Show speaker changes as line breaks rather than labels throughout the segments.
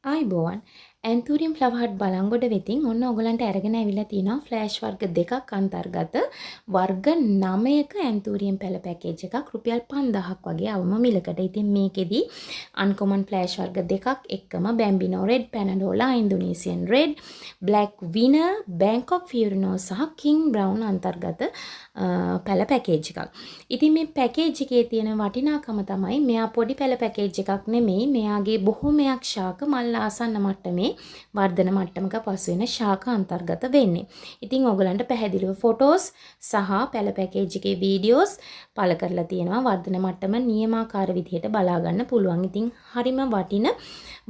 ආයිබෝවන් anthurium flower hut Balangoda වෙතින් ඔන්න ඔයගලන්ට අරගෙන ඇවිල්ලා තිනවා ෆ්ලෑෂ් වර්ග දෙකක් අන්තර්ගත වර්ග 9ක ඇන්තූරියම් පැල පැකේජ් එකක් රුපියල් 5000ක් වගේ අවම මිලකට. ඉතින් මේකෙදි අන්කොමන් ෆ්ලෑෂ් වර්ග දෙකක් එක්කම බැම්බිනෝ රෙඩ්, පැනඩෝලා, ඉන්දුනීසියන් රෙඩ්, බ්ලැක් විනර්, බැංකොක් ෆියරිනෝ සහ කිං බ්‍රවුන් අන්තර්ගත පැල පැකේජ් එකක්. ඉතින් මේ පැකේජ් එකේ තියෙන වටිනාකම තමයි මෙයා පොඩි පැල පැකේජ් එකක් නෙමෙයි. මෙයාගේ බොහොමයක් ශාක මල් ආසන්න මට්ටමේ වර්ධන මට්ටමක පසු වෙන ශාක අන්තර්ගත වෙන්නේ. ඉතින් ඔයගලන්ට පැහැදිලිව ෆොටෝස් සහ පැල පැකේජ් එකේ වීඩියෝස් පළ කරලා තියෙනවා. වර්ධන මට්ටම නියමාකාර විදිහට බලා ගන්න පුළුවන්. ඉතින් හරිම වටින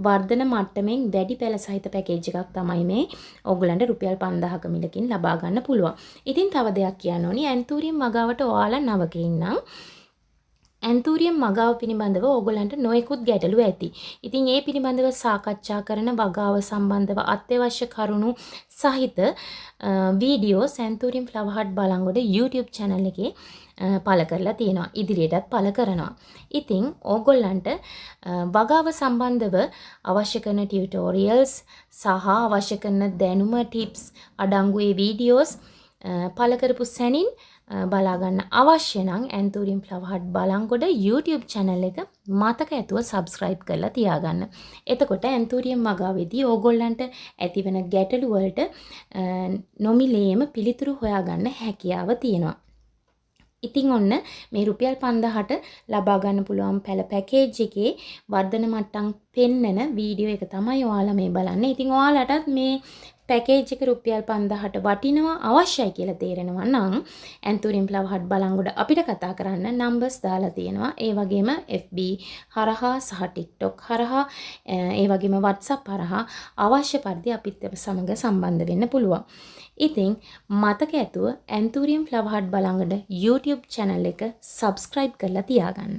වර්ධන මට්ටමින් වැඩි පැල සහිත පැකේජ් එකක් තමයි මේ ඔයගලන්ට රුපියල් 5000ක මිලකින් ලබා ගන්න පුළුවන්. ඉතින් තව දෙයක් කියන්න ඕනි ඇන්තූරියම් මගාවට ඔයාලා නවක ඉන්නම් ඇන්තූරියම් මගාව පිළිබඳව ඕගොල්ලන්ට නොයෙකුත් ගැටලු ඇති. ඉතින් ඒ පිළිබඳව සාකච්ඡා කරන වගාව සම්බන්ධව අත්‍යවශ්‍ය කරුණු සහිත videos anthurium flower hut Balangoda YouTube channel එකේ පළ කරලා තියෙනවා. ඉදිරියටත් පළ කරනවා. ඉතින් ඕගොල්ලන්ට වගාව සම්බන්ධව අවශ්‍ය කරන ටියුටෝරියල්ස් සහ අවශ්‍ය කරන දැනුම ටිප්ස් අඩංගු ඒ වීඩියෝස් පළ කරපු සැනින් බලා ගන්න අවශ්‍ය නම් anthurium flower hut Balangoda YouTube channel එක මතක ඇතුව subscribe කරලා තියාගන්න. එතකොට ඇන්තූරියම් මගාවේදී ඕගොල්ලන්ට ඇතිවන ගැටලු වලට නොමිලේම පිළිතුරු හොයාගන්න හැකියාව තියෙනවා. ඉතින් ඔන්න මේ රුපියල් 5000ට ලබා ගන්න පුළුවන් පැල පැකේජ් එකේ වර්ධන මට්ටම් පෙන්නන වීඩියෝ එක තමයි ඔයාලා මේ බලන්නේ. ඉතින් ඔයාලටත් මේ පැකේජ් එක රුපියල් 5000ට වටිනවා අවශ්‍යයි කියලා තේරෙනවා නම් ඇන්තූරියම් ෆ්ලවර් හට් බලංගොඩ අපිට කතා කරන්න නම්බර්ස් දාලා තියෙනවා. ඒ වගේම FB හරහා සහ TikTok හරහා ඒ වගේම WhatsApp හරහා අවශ්‍ය පරිදි අපිත් සමග සම්බන්ධ වෙන්න පුළුවන්. ඉතින් මතක ඇතුව anthurium flower hut Balangoda YouTube channel එක subscribe කරලා තියාගන්න.